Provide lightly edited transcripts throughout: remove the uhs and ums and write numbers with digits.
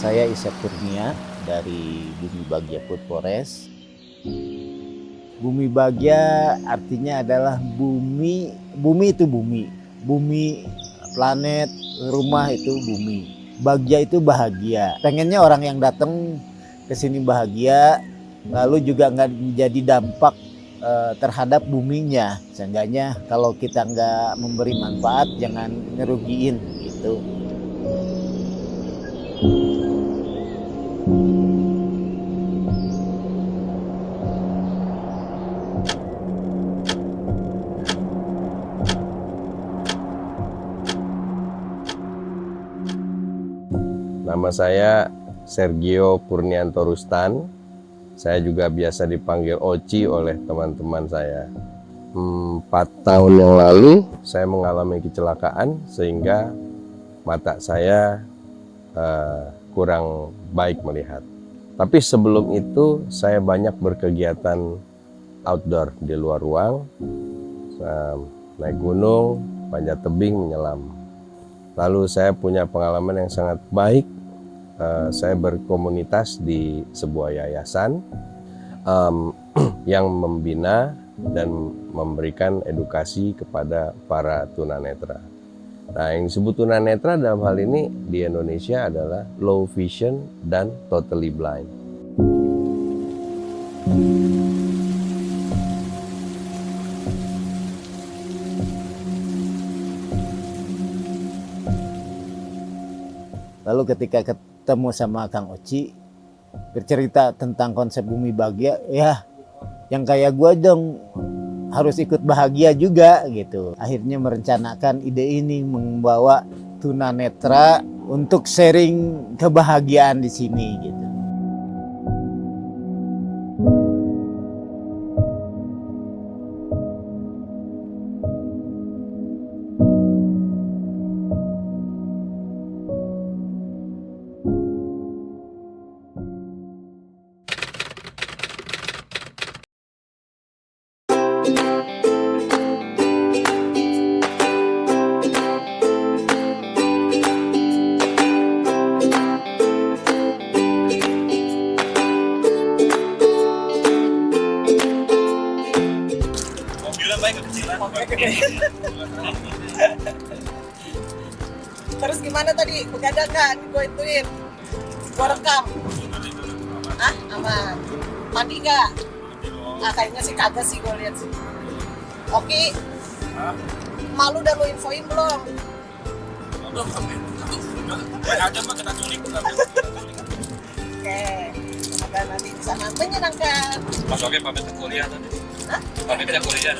Saya Isep Kurnia dari Bumi Bagja Food Forest. Bumi Bagja artinya adalah bumi, bumi itu bumi. Bumi, planet, rumah itu bumi. Bagja itu bahagia. Pengennya orang yang datang ke sini bahagia, lalu juga nggak menjadi dampak terhadap buminya. Seenggaknya kalau kita nggak memberi manfaat, jangan ngerugiin gitu. Nama saya Sergio Purnianto Rustan. Saya juga biasa dipanggil Oci oleh teman-teman saya. 4 tahun yang lalu saya mengalami kecelakaan sehingga mata saya kurang baik melihat. Tapi sebelum itu saya banyak berkegiatan outdoor di luar ruang, naik gunung, panjat tebing, menyelam. Lalu saya punya pengalaman yang sangat baik. Saya berkomunitas di sebuah yayasan yang membina dan memberikan edukasi kepada para tunanetra. Nah, yang disebut tunanetra dalam hal ini di Indonesia adalah low vision dan totally blind. Lalu ketika ketemu sama Kang Oci, bercerita tentang konsep Bumi Bagja, ya yang kayak gue dong harus ikut bahagia juga gitu. Akhirnya merencanakan ide ini, membawa tunanetra untuk sharing kebahagiaan di sini gitu. Terus gimana tadi? Begadang nggak? Gue ituin, gue rekam. Ah, aman. Mandi nggak? Ah, kayaknya sih kagak sih gue lihat sih. Oke. Malu udah lu infoin belum? Belum sampai. Ada mah kena culik. Oke. Semoga nanti di sana menyenangkan. Mas Oke pamit ke kuliah tadi. Hah? Pamit ke kuliah.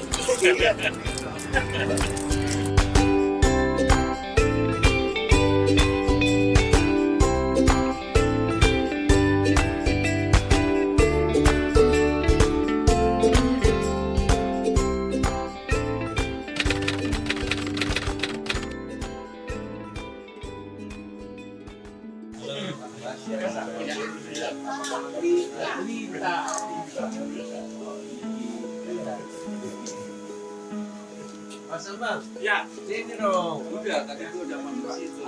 Mas Bang, Ya, sini dong. udah tadi itu udah masuk situ.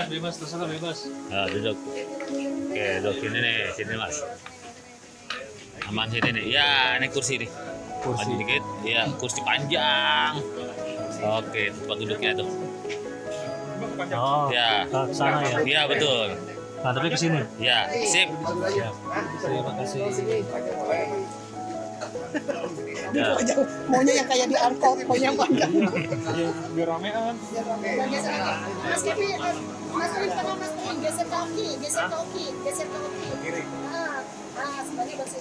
Bebas, terserah bebas. Nah, duduk. Oke, duduk sini nih, sini mas. Aman sini nih. Ya, ini kursi nih. Maju dikit. Ya, kursi panjang. Oke, tempat duduknya tuh. Oh, Ya, ke sana ya. iya betul. Nah, tapi ke sini. Ya, sip. Ya. Terima kasih. Ya. Maunya yang kayak di angkot, maunya panjang. Biar ramean. Mas Kevin, Mas Kevin, tengah Mas Kevin, geser kaki, geser kaki, geser kaki. Kiri. Sebagai bahasa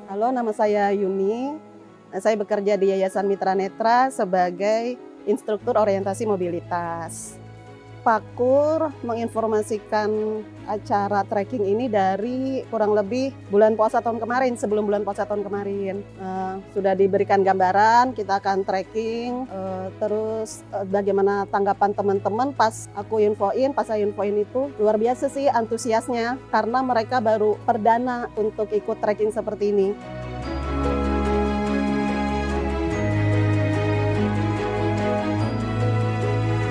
Halo, nama saya Yuni. Saya bekerja di Yayasan Mitra Netra sebagai instruktur orientasi mobilitas. Pakur menginformasikan acara trekking ini dari kurang lebih bulan puasa tahun kemarin, sebelum bulan puasa tahun kemarin. Sudah diberikan gambaran, kita akan trekking, terus bagaimana tanggapan teman-teman pas saya infoin itu luar biasa sih antusiasnya, karena mereka baru perdana untuk ikut trekking seperti ini.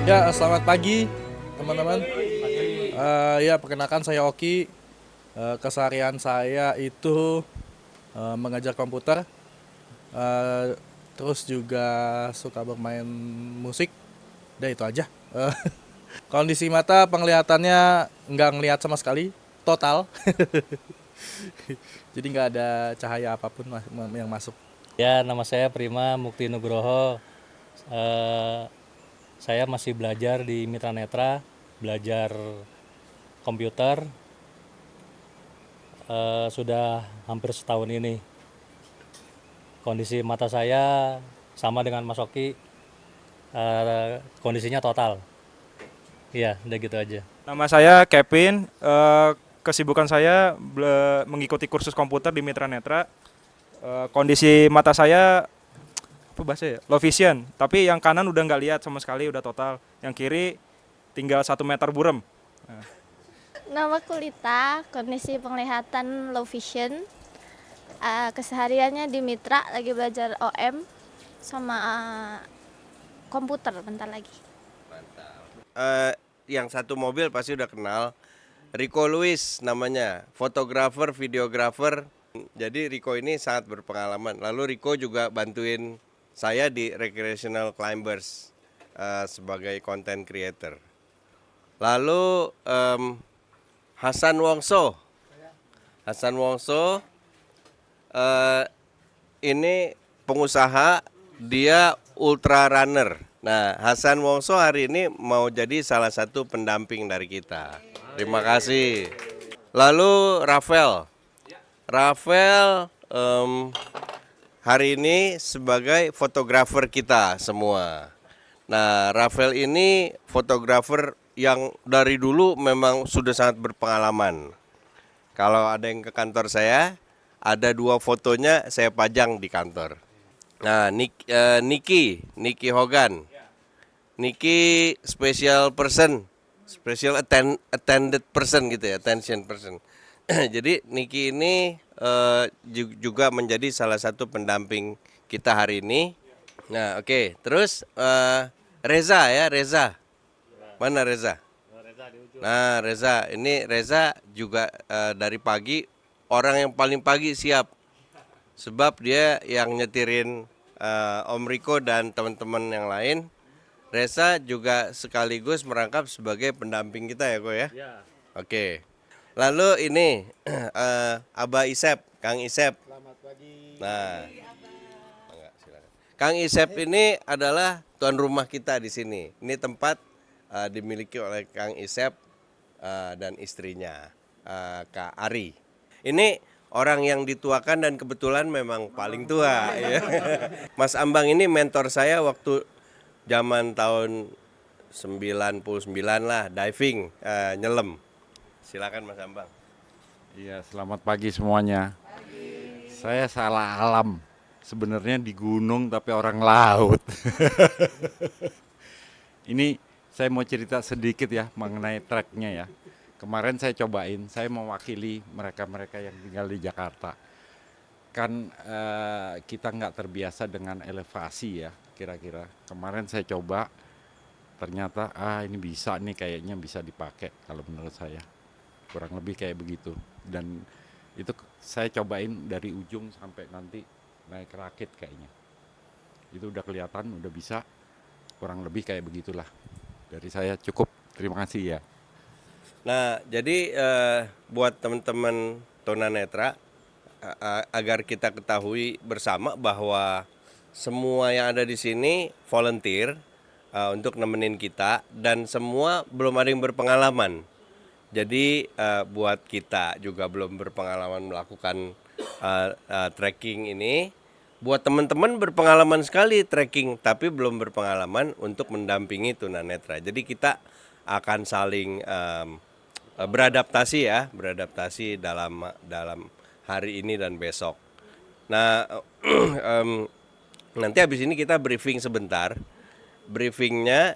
Ya, selamat pagi teman-teman. Ya, perkenalkan saya Oki. Keseharian saya itu mengajar komputer. Terus juga suka bermain musik. Udah itu aja. Kondisi mata penglihatannya nggak ngelihat sama sekali, total. Jadi nggak ada cahaya apapun yang masuk. Ya, nama saya Prima Mukti Nugroho. Saya masih belajar di Mitra Netra, belajar komputer. Sudah hampir setahun ini. Kondisi mata saya sama dengan Mas Oki, kondisinya total. Iya, udah gitu aja. Nama saya Kevin, kesibukan saya mengikuti kursus komputer di Mitra Netra. Kondisi mata saya apa bahasa ya? Low vision, tapi yang kanan udah nggak lihat sama sekali, udah total. Yang kiri tinggal 1 meter buram. Nama Kulita, kondisi penglihatan low vision. Kesehariannya di Mitra, lagi belajar OM sama komputer bentar lagi. Yang satu mobil pasti udah kenal. Rico Luis namanya, fotografer, videografer. Jadi Rico ini sangat berpengalaman. Lalu Rico juga bantuin saya di Recreational Climbers sebagai content creator. Lalu Hasan Wongso. Ini pengusaha, dia ultra runner. Nah, Hasan Wongso hari ini mau jadi salah satu pendamping dari kita. Terima kasih. Lalu Rafael hari ini sebagai fotografer kita semua. Nah, Rafael ini fotografer yang dari dulu memang sudah sangat berpengalaman. Kalau ada yang ke kantor saya, ada 2 fotonya saya pajang di kantor. Nah, Niki Hogan. Niki special attended person gitu ya, attention person. Jadi Niki ini juga menjadi salah satu pendamping kita hari ini. Nah, oke. Terus Reza. Mana Reza? Nah, Reza juga dari pagi, orang yang paling pagi siap. Sebab dia yang nyetirin Om Riko dan teman-teman yang lain. Reza juga sekaligus merangkap sebagai pendamping kita ya, Ko ya? Oke. Lalu ini Abah Isep, Kang Isep. Selamat pagi. Nah, silakan. Kang Isep ini adalah tuan rumah kita di sini. Ini tempat dimiliki oleh Kang Isep dan istrinya Kak Ari. Ini orang yang dituakan dan kebetulan memang paling tua. Ya. Mas Ambang ini mentor saya waktu zaman tahun 99 lah, diving, nyelam. Silakan Mas Ambang. Iya, selamat pagi semuanya. Saya salah alam. Sebenarnya di gunung tapi orang laut. Ini saya mau cerita sedikit ya mengenai treknya ya. Kemarin saya cobain, saya mewakili mereka-mereka yang tinggal di Jakarta. Kan kita nggak terbiasa dengan elevasi ya kira-kira. Kemarin saya coba, ternyata ini bisa nih, kayaknya bisa dipakai kalau menurut saya. Kurang lebih kayak begitu. Dan itu saya cobain dari ujung sampai nanti naik rakit kayaknya. Itu udah kelihatan, udah bisa. Kurang lebih kayak begitulah. Dari saya cukup, terima kasih ya. Nah, jadi buat teman-teman tunanetra, agar kita ketahui bersama bahwa semua yang ada di sini volunteer untuk nemenin kita, dan semua belum ada yang berpengalaman. Jadi buat kita juga belum berpengalaman melakukan trekking ini. Buat teman-teman berpengalaman sekali trekking, tapi belum berpengalaman untuk mendampingi tunanetra. Jadi kita akan saling beradaptasi dalam hari ini dan besok. Nah, nanti habis ini kita briefing sebentar. Briefingnya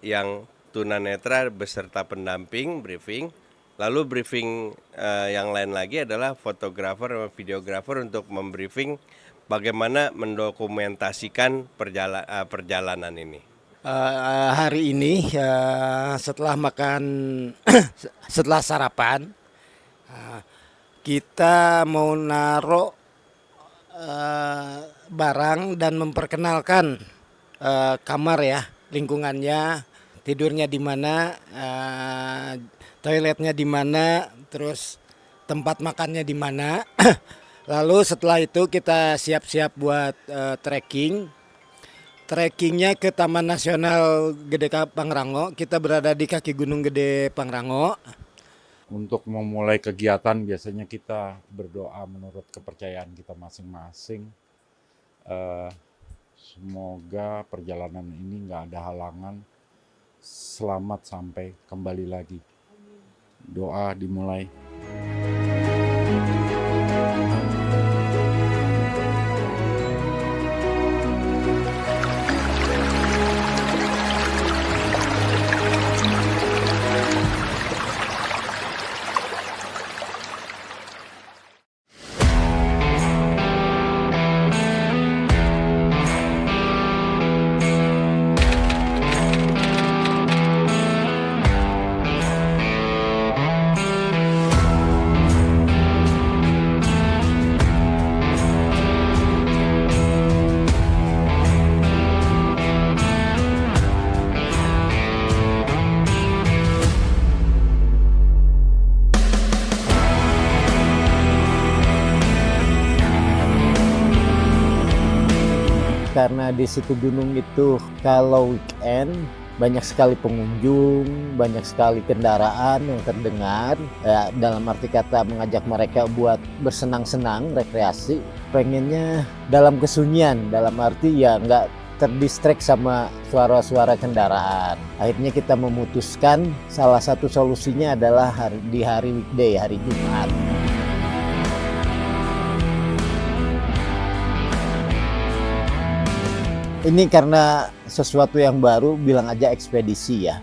yang tunanetra beserta pendamping briefing. Lalu briefing yang lain lagi adalah fotografer dan videografer untuk membriefing bagaimana mendokumentasikan perjalanan ini. Hari ini setelah sarapan kita mau naruh barang dan memperkenalkan kamar ya, lingkungannya, tidurnya di mana, toiletnya di mana, terus tempat makannya di mana. Lalu setelah itu kita siap-siap buat trekking. Trekkingnya ke Taman Nasional Gede Pangrango. Kita berada di kaki Gunung Gede Pangrango. Untuk memulai kegiatan biasanya kita berdoa menurut kepercayaan kita masing-masing. Semoga perjalanan ini nggak ada halangan, selamat sampai kembali lagi. Doa dimulai. Karena di situ gunung itu kalau weekend banyak sekali pengunjung, banyak sekali kendaraan yang terdengar. Ya, dalam arti kata mengajak mereka buat bersenang-senang, rekreasi. Pengennya dalam kesunyian, dalam arti ya nggak terdistract sama suara-suara kendaraan. Akhirnya kita memutuskan salah satu solusinya adalah di hari weekday, hari Jumat. Ini karena sesuatu yang baru, bilang aja ekspedisi ya.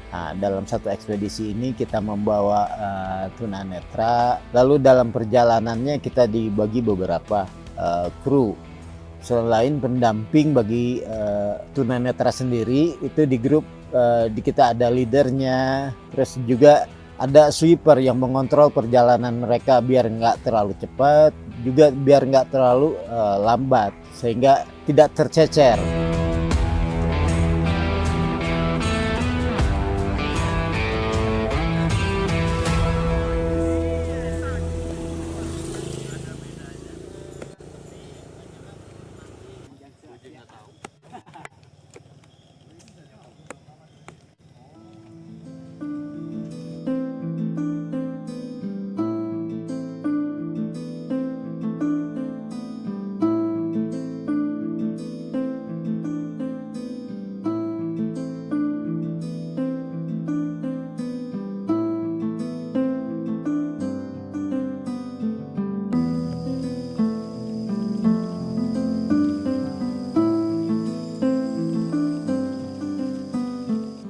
Nah, dalam satu ekspedisi ini kita membawa tunanetra, lalu dalam perjalanannya kita dibagi beberapa kru. Selain pendamping bagi tunanetra sendiri, itu di grup kita ada leadernya, terus juga ada sweeper yang mengontrol perjalanan mereka biar nggak terlalu cepat, juga biar nggak terlalu lambat, sehingga tidak tercecer.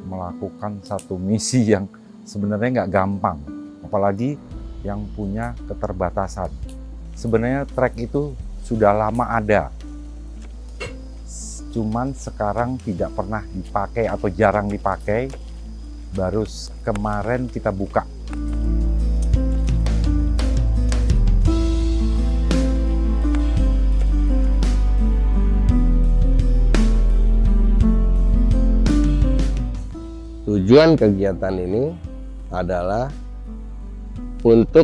Melakukan satu misi yang sebenarnya nggak gampang, apalagi yang punya keterbatasan. Sebenarnya trek itu sudah lama ada, cuman sekarang tidak pernah dipakai atau jarang dipakai, baru kemarin kita buka. Tujuan kegiatan ini adalah untuk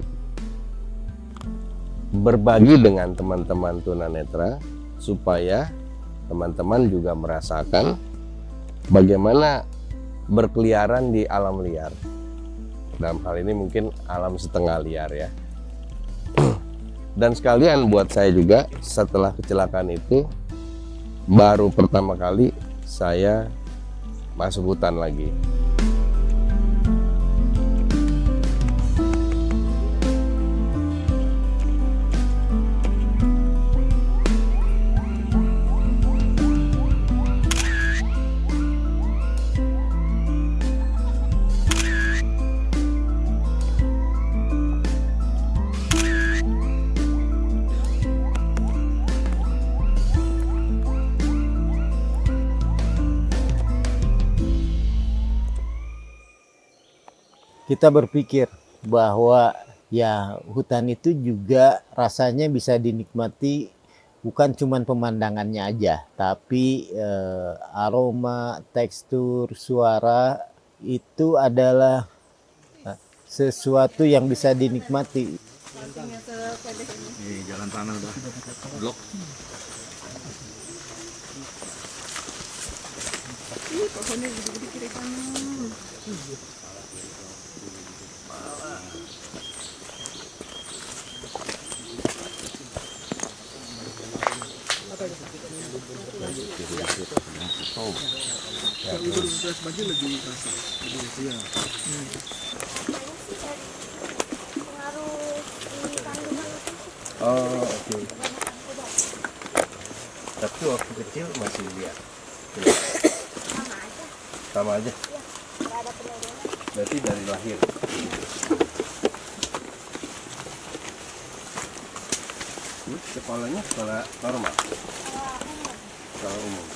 berbagi dengan teman-teman tunanetra supaya teman-teman juga merasakan bagaimana berkeliaran di alam liar. Dalam hal ini mungkin alam setengah liar ya. Dan sekalian buat saya juga, setelah kecelakaan itu baru pertama kali saya masuk hutan lagi. kita berpikir bahwa ya hutan itu juga rasanya bisa dinikmati bukan cuma pemandangannya aja, tapi aroma, tekstur, suara itu adalah sesuatu yang bisa dinikmati. Jalan tanah udah blok. Oh, oke. Tapi waktu kecil masih lihat. Sama aja. Berarti dari lahir. Sekolahnya sekolah normal. Sekolah umum.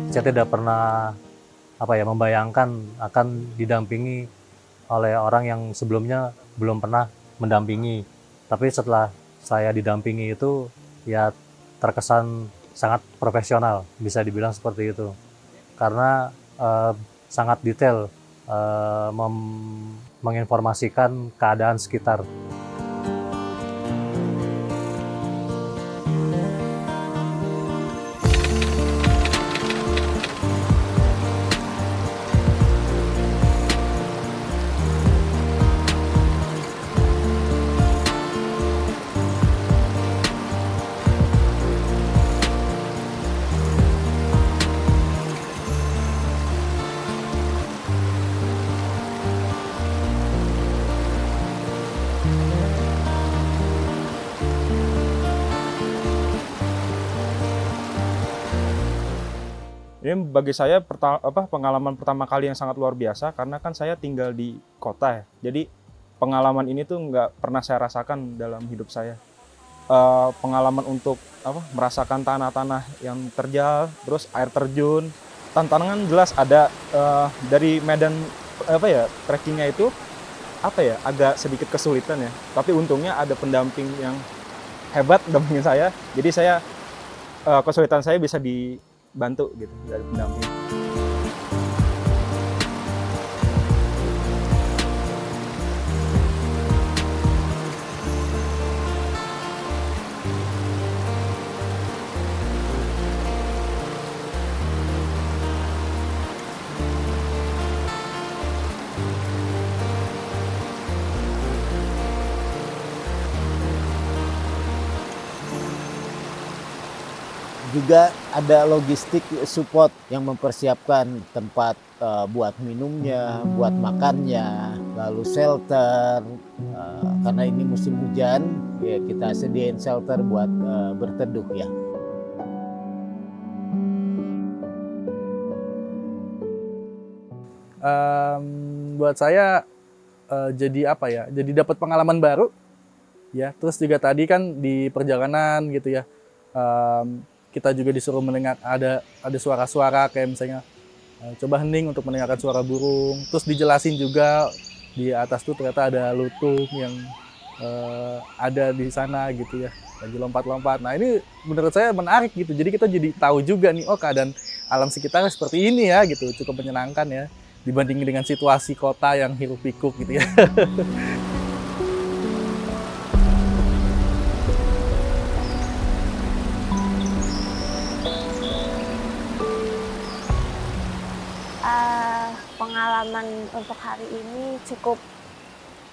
Saya tidak pernah membayangkan akan didampingi oleh orang yang sebelumnya belum pernah mendampingi. Tapi setelah saya didampingi itu ya terkesan sangat profesional, bisa dibilang seperti itu. Karena sangat detail menginformasikan keadaan sekitar. Ini bagi saya pengalaman pertama kali yang sangat luar biasa karena kan saya tinggal di kota ya. Jadi pengalaman ini tuh nggak pernah saya rasakan dalam hidup saya. Pengalaman untuk merasakan tanah-tanah yang terjal, terus air terjun. Tantangan jelas ada dari medan trekkingnya itu agak sedikit kesulitan ya. Tapi untungnya ada pendamping yang hebat mendampingin saya. Jadi saya kesulitan saya bisa dibantu gitu dari pendamping. Juga ada logistik support yang mempersiapkan tempat buat minumnya, buat makannya, lalu shelter. Karena ini musim hujan, ya kita sediain shelter buat berteduh ya. Buat saya jadi jadi dapat pengalaman baru ya. Terus juga tadi kan di perjalanan gitu ya, kita juga disuruh mendengar ada suara-suara kayak misalnya coba hening untuk mendengarkan suara burung. Terus dijelasin juga di atas tuh ternyata ada lutung yang ada di sana gitu ya, lagi lompat-lompat. Nah ini menurut saya menarik gitu. Jadi kita jadi tahu juga nih, oh keadaan alam sekitar seperti ini ya gitu. Cukup menyenangkan ya dibandingin dengan situasi kota yang hiruk pikuk gitu ya. Pengalaman untuk hari ini cukup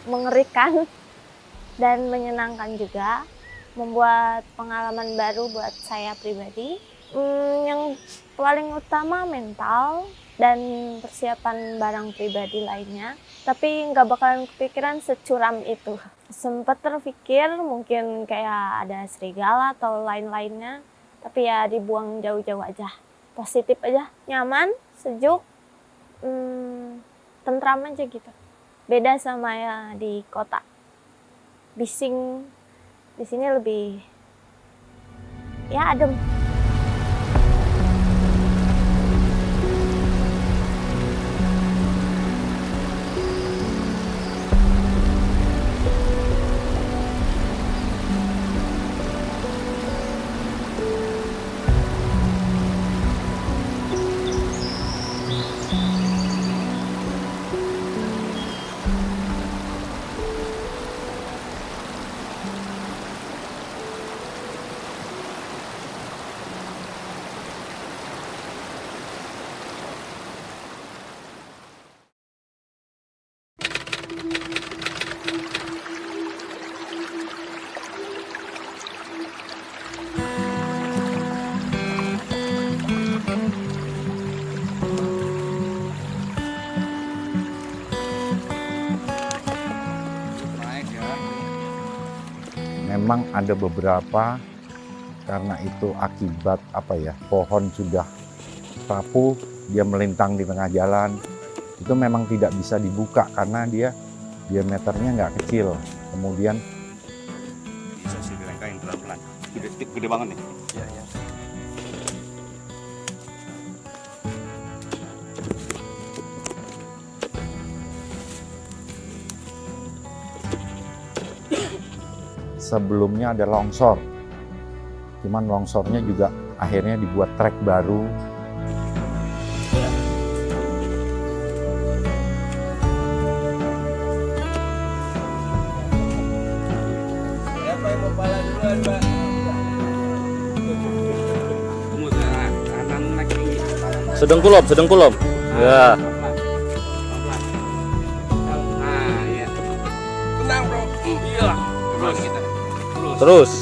mengerikan dan menyenangkan juga, membuat pengalaman baru buat saya pribadi. Yang paling utama mental dan persiapan barang pribadi lainnya, tapi nggak bakalan kepikiran securam itu. Sempat terpikir mungkin kayak ada serigala atau lain-lainnya, tapi ya dibuang jauh-jauh aja. Positif aja, nyaman, sejuk, tentram aja gitu. Beda sama ya di kota. Bising, di sini lebih ya adem. memang ada beberapa karena itu akibat pohon sudah rapuh, dia melintang di tengah jalan. Itu memang tidak bisa dibuka karena dia diameternya nggak kecil. Kemudian Bisa sih dilengkain pelan-pelan. Gede banget nih. Iya. sebelumnya ada longsor. Cuman longsornya juga akhirnya dibuat trek baru. Siapa yang mau pala duluan, Mbak? Sedeng kulop. Ya. Tenang, Bro. Iya. Terus.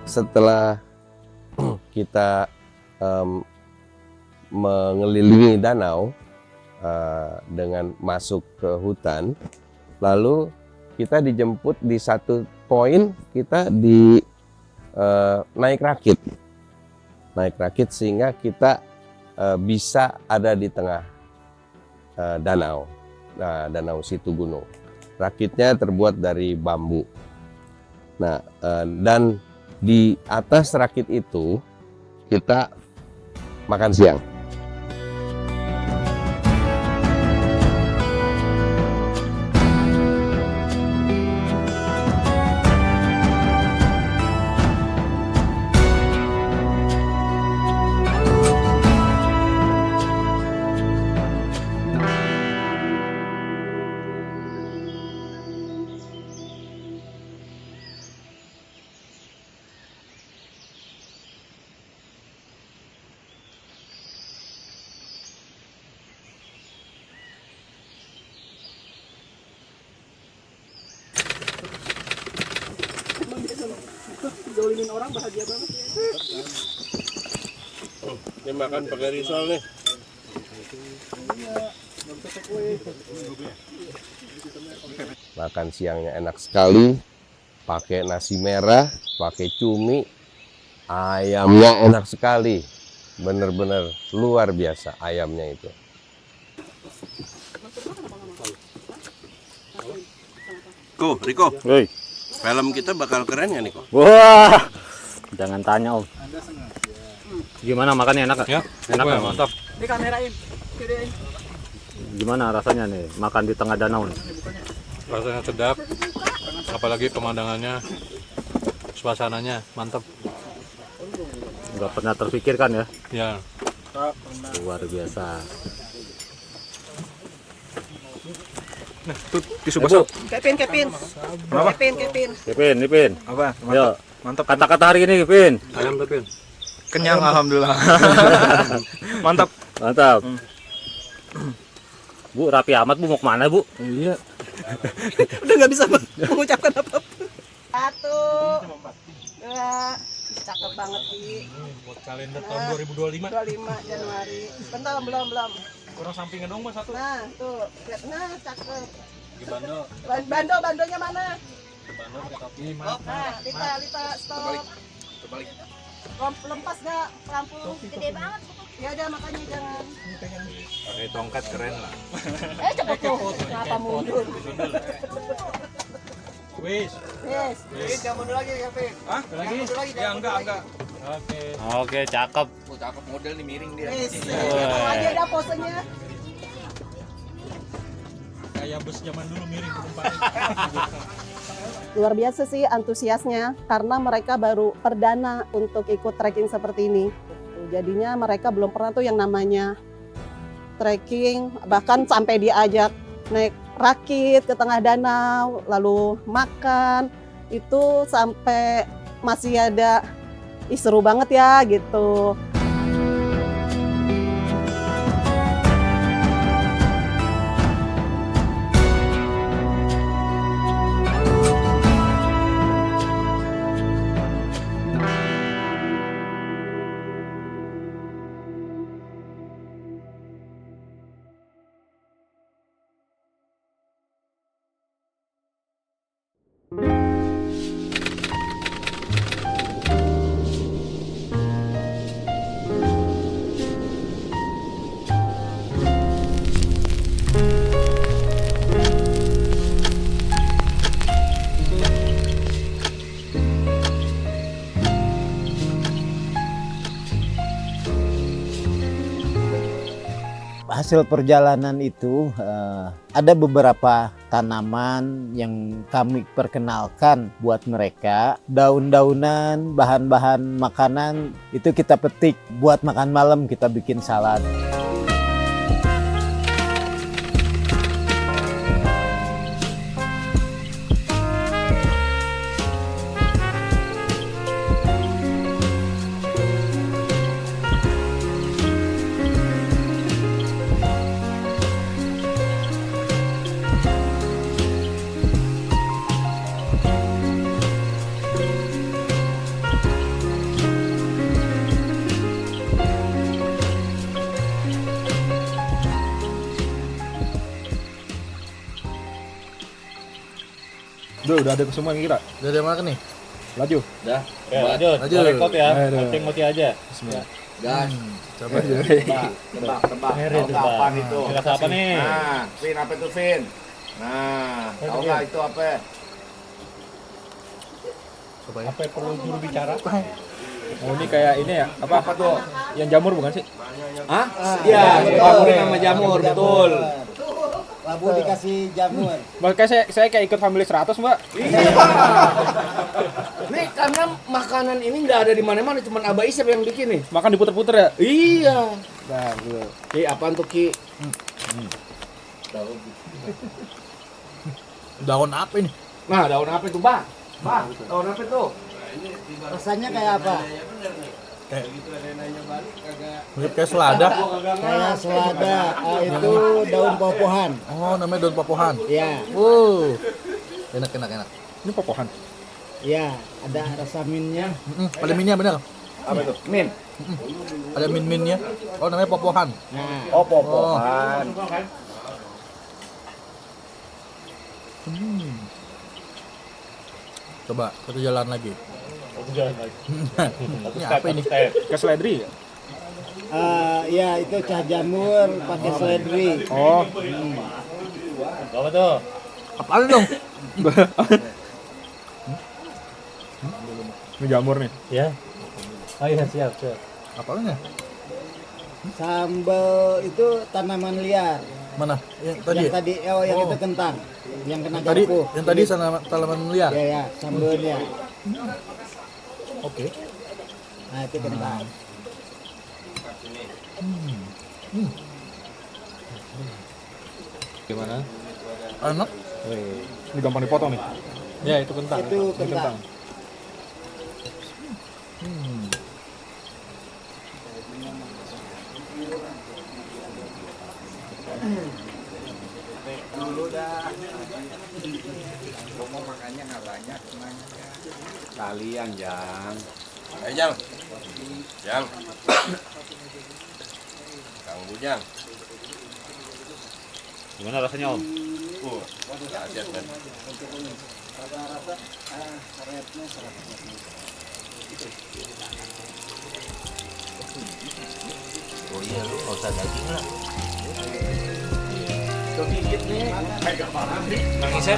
Setelah kita mengelilingi danau dengan masuk ke hutan, lalu kita dijemput di satu poin, kita naik rakit sehingga kita bisa ada di tengah danau, danau Situgunung. Rakitnya terbuat dari bambu. Nah, dan di atas rakit itu kita makan siang. Jolimin orang bahagia banget ya. Ini makan pakai risol nih. Makan siangnya enak sekali, pakai nasi merah, pakai cumi, ayamnya enak sekali, bener-bener luar biasa ayamnya itu. Riko. Film kita bakal keren ya nih kok? Wah, jangan tanya Om. Gimana makannya, enak nggak? Ya, Enak kan? mantap. Dikamerain, videoin. Gimana rasanya nih makan di tengah danau nih? Rasanya sedap, apalagi pemandangannya, suasananya mantap. Nggak pernah terpikirkan ya? Ya. Luar biasa. Nah, tuh tisu basah. Kevin. Kevin. Apa? Yo, Mantap. kata-kata hari ini Kevin. Ayam Kevin. Kenyang alhamdulillah. Mantap. Bu, rapi amat Bu, mau kemana Bu? Iya. Udah nggak bisa mengucapkan apa-apa. 1, 2, cakep banget Di. Buat kalender tahun 2025. 25 Januari. Bentar, belum. Kurang sampingan dong Mas satu. Nah, tuh. Lihat, nah, cakep. Di Bando. Bandonya mana? Bando pakai topi. Nah, Lita, stop. Terbalik. Lempas gak lampu? Gede banget. Ya udah, makanya jangan. Pakai tongkat keren lah. Cepet tuh. Kenapa mundur? Wis. Yes. Jangan mundur lagi Kevin. Hah? Lagi? Ya enggak. Oke, cakep. Cakep model nih miring dia. Yes. Tahu aja dah posenya. Kayak bus zaman dulu miring ke Luar biasa sih antusiasnya karena mereka baru perdana untuk ikut trekking seperti ini. Jadinya mereka belum pernah tuh yang namanya trekking, bahkan sampai diajak naik rakit ke tengah danau, lalu makan, itu sampai masih ada, ih seru banget ya gitu. hasil perjalanan itu ada beberapa tanaman yang kami perkenalkan buat mereka. Daun-daunan, bahan-bahan makanan itu kita petik buat makan malam, kita bikin salad. Udah ada semua yang kira. Udah ada makan nih? Laju. Ya, lanjut. Lanjut. Rekod ya. Aduh. Moti aja. Bismillah. Gas. Coba aja. Tebak. Meri, Tahu nggak tebak. apaan itu? Rasa apa nih? Nah, Vin, apa itu Vin? Nah, tahu nggak itu apa? Coba ya. Apa yang perlu juru bicara? Oh ini kayak ini ya? Apa tuh? Yang jamur bukan sih? Hah? Iya, jamur nama jamur, betul. Labu dikasih jamur. Makanya saya kayak ikut family 100, Mbak. Nih karena makanan ini nggak ada di mana-mana, cuma Abah Isep yang bikin nih. Makan diputer-puter ya? Iya. Nah, gitu. Ki, apaan tuh Ki? Daun apa ini? Nah, daun apa itu, Bang? Bang, daun apa tuh? Rasanya kayak apa? Mirip kayak selada. Kayak selada. Itu daun popohan. Oh, namanya daun popohan. Ya, Enak. Ini popohan. ya, ada rasa minnya. Ada minnya bener. Apa itu? Min. Ada min-minnya. Oh, namanya popohan. Nah, Oh, popohan. Coba satu jalan lagi. Ini apa ini? Ke seledri ya? ya itu cah jamur pakai seledri. Oh. Apa tuh? Apaan dong? Ini jamur nih. Ya. Oh iya, siap. Apaan ya? Sambal itu tanaman liar. Mana? Yang tadi? Yang tadi, yang itu kentang. Yang kena Tadi, garpu. yang tadi tanaman liar. Ya, sambalnya. Oke. Nah, itu kentang. Gimana? Enak. Ini gampang dipotong nih. Ya, itu kentang. Itu Ini kentang. kentang. Mau makannya nggak banyak, kalian Jang. Jal. Kang Bujang. Gimana rasanya, Om? Dahsyat kan. Oh iya, lu nggak usah daging lah. Kang Isep.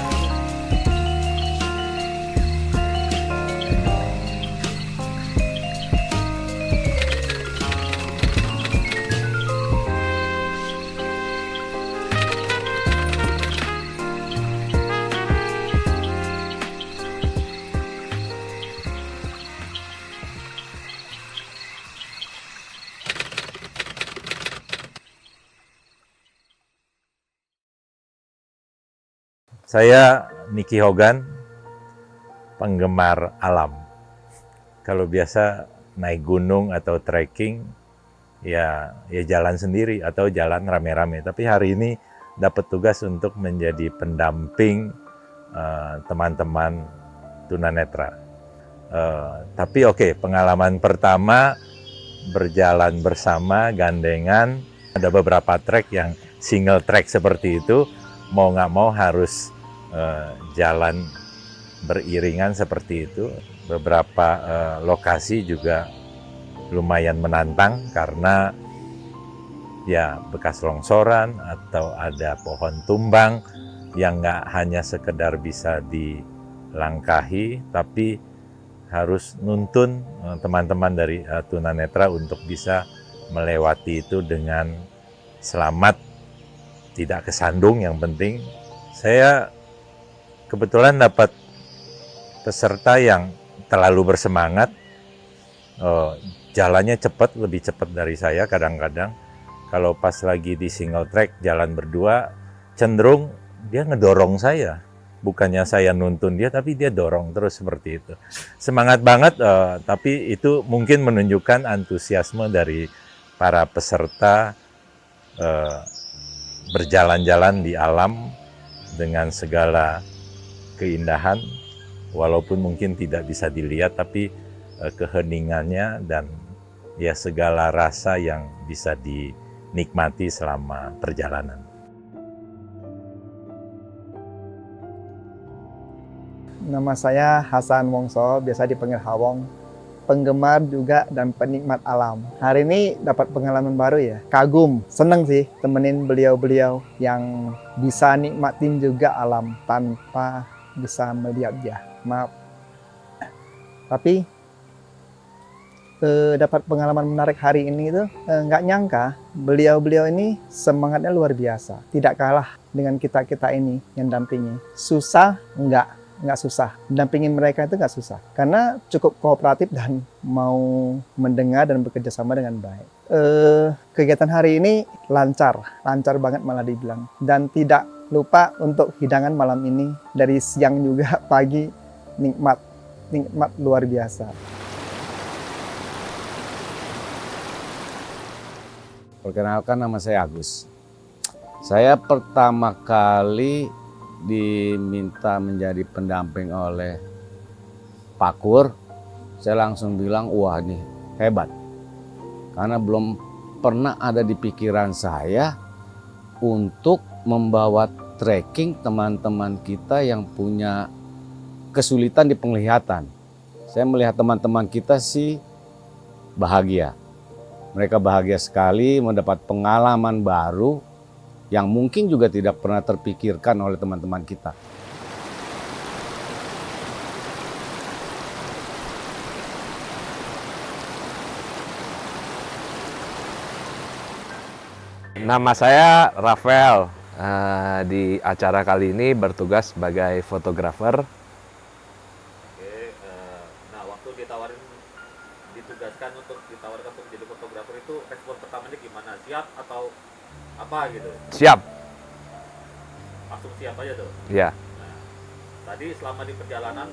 Saya Niki Hogan, penggemar alam. Kalau biasa naik gunung atau trekking, ya jalan sendiri atau jalan rame-rame. Tapi hari ini dapat tugas untuk menjadi pendamping teman-teman tunanetra. Tapi oke, pengalaman pertama berjalan bersama, gandengan. Ada beberapa trek yang single trek seperti itu, mau nggak mau harus jalan beriringan seperti itu. Beberapa lokasi juga lumayan menantang karena ya bekas longsoran atau ada pohon tumbang yang nggak hanya sekedar bisa dilangkahi, tapi harus nuntun teman-teman dari tunanetra untuk bisa melewati itu dengan selamat, tidak kesandung yang penting. Saya kebetulan dapat peserta yang terlalu bersemangat, jalannya cepat, lebih cepat dari saya kadang-kadang. Kalau pas lagi di single track jalan berdua, cenderung dia ngedorong saya. Bukannya saya nuntun dia, tapi dia dorong terus seperti itu. Semangat banget, tapi itu mungkin menunjukkan antusiasme dari para peserta berjalan-jalan di alam dengan segala keindahan, walaupun mungkin tidak bisa dilihat, tapi keheningannya dan ya segala rasa yang bisa dinikmati selama perjalanan. Nama saya Hasan Wongso, biasa dipanggil Hawong. Penggemar juga dan penikmat alam. Hari ini dapat pengalaman baru ya. Kagum, seneng sih temenin beliau-beliau yang bisa nikmatin juga alam tanpa bisa melihat dia. Maaf. Tapi dapat pengalaman menarik hari ini itu nggak nyangka beliau-beliau ini semangatnya luar biasa. Tidak kalah dengan kita-kita ini yang dampingi. Susah? Nggak susah. Mendampingi mereka itu nggak susah. Karena cukup kooperatif dan mau mendengar dan bekerja sama dengan baik. Kegiatan hari ini lancar banget malah dibilang. Dan tidak lupa untuk hidangan malam ini. Dari siang juga pagi, nikmat luar biasa. Perkenalkan, nama saya Agus. Saya pertama kali diminta menjadi pendamping oleh Pak Kur, saya langsung bilang, wah ini hebat. Karena belum pernah ada di pikiran saya untuk membawa trekking teman-teman kita yang punya kesulitan di penglihatan. Saya melihat teman-teman kita sih bahagia. Mereka bahagia sekali mendapat pengalaman baru yang mungkin juga tidak pernah terpikirkan oleh teman-teman kita. Nama saya Rafael. Di acara kali ini bertugas sebagai fotografer. Nah, waktu ditugaskan untuk ditawarkan untuk jadi fotografer itu respon pertamanya gimana? Siap atau apa gitu? Siap. Langsung siap aja tuh? Iya. Nah, tadi selama di perjalanan,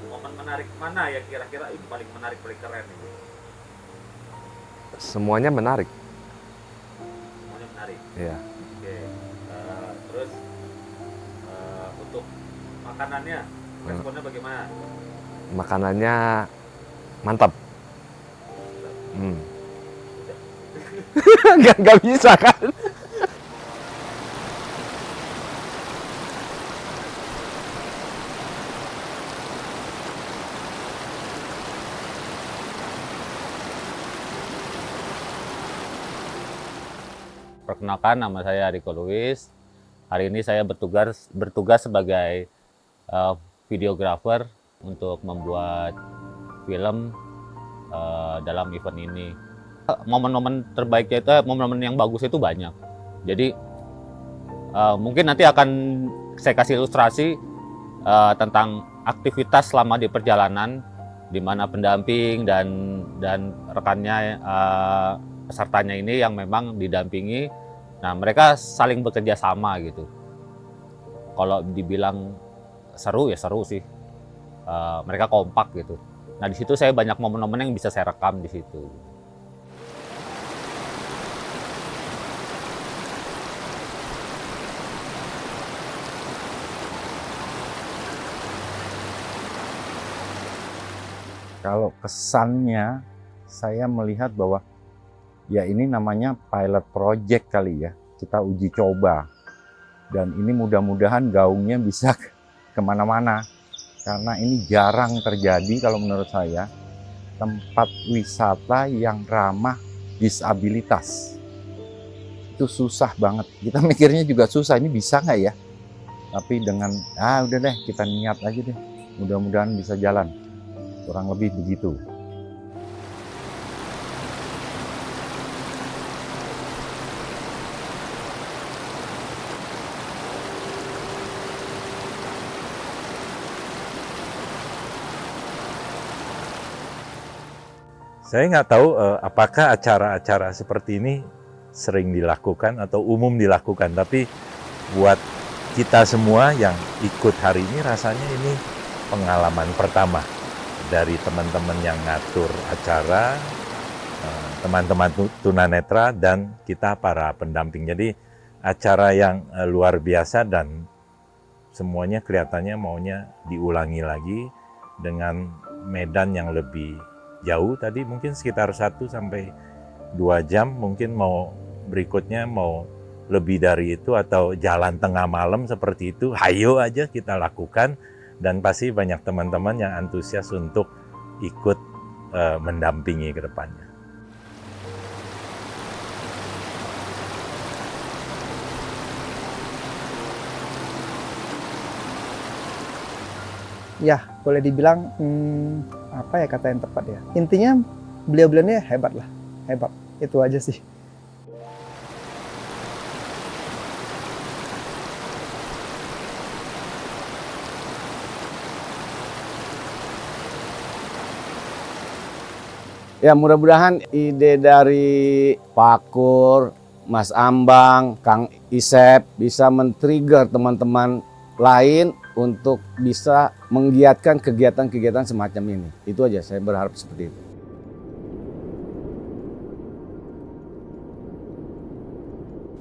momen menarik mana yang kira-kira ini paling menarik, paling keren ini? Semuanya menarik. Semuanya menarik? Iya. Oke. Terus untuk makanannya, responnya bagaimana? Makanannya mantap. Nggak bisa kan? Perkenalkan, nama saya Riko Luis. Hari ini saya bertugas sebagai videografer untuk membuat film dalam event ini. Momen-momen terbaiknya itu, momen-momen yang bagus itu banyak. Jadi mungkin nanti akan saya kasih ilustrasi tentang aktivitas selama di perjalanan, di mana pendamping dan rekannya, pesertanya ini yang memang didampingi. Nah, mereka saling bekerja sama gitu. Kalau dibilang seru ya seru sih. Mereka kompak gitu. Nah, di situ saya banyak momen-momen yang bisa saya rekam di situ. Kalau kesannya saya melihat bahwa ya ini namanya pilot project kali ya. Kita uji coba. Dan ini mudah-mudahan gaungnya bisa kemana-mana. Karena ini jarang terjadi kalau menurut saya. Tempat wisata yang ramah disabilitas. Itu susah banget. Kita mikirnya juga susah. Ini bisa nggak ya? Tapi dengan, udah deh kita niat aja deh. Mudah-mudahan bisa jalan. Kurang lebih begitu. Saya nggak tahu apakah acara-acara seperti ini sering dilakukan atau umum dilakukan, tapi buat kita semua yang ikut hari ini rasanya ini pengalaman pertama dari teman-teman yang ngatur acara, teman-teman tunanetra dan kita para pendamping. Jadi acara yang luar biasa dan semuanya kelihatannya maunya diulangi lagi dengan medan yang lebih jauh tadi, mungkin sekitar 1 sampai 2 jam, mungkin mau berikutnya mau lebih dari itu atau jalan tengah malam seperti itu, hayo aja kita lakukan dan pasti banyak teman-teman yang antusias untuk ikut mendampingi ke depannya. Ya, boleh dibilang apa ya kata yang tepat ya. Intinya beliau-beliau ini hebat lah, hebat. Itu aja sih. Ya mudah-mudahan ide dari Pak Kur, Mas Ambang, Kang Isep bisa men-trigger teman-teman lain untuk bisa menggiatkan kegiatan-kegiatan semacam ini. Itu aja, saya berharap seperti itu.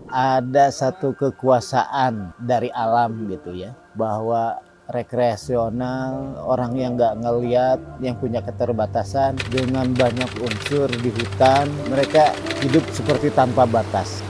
Ada satu kekuasaan dari alam gitu ya, bahwa rekreasional, orang yang nggak ngeliat, yang punya keterbatasan dengan banyak unsur di hutan, mereka hidup seperti tanpa batas.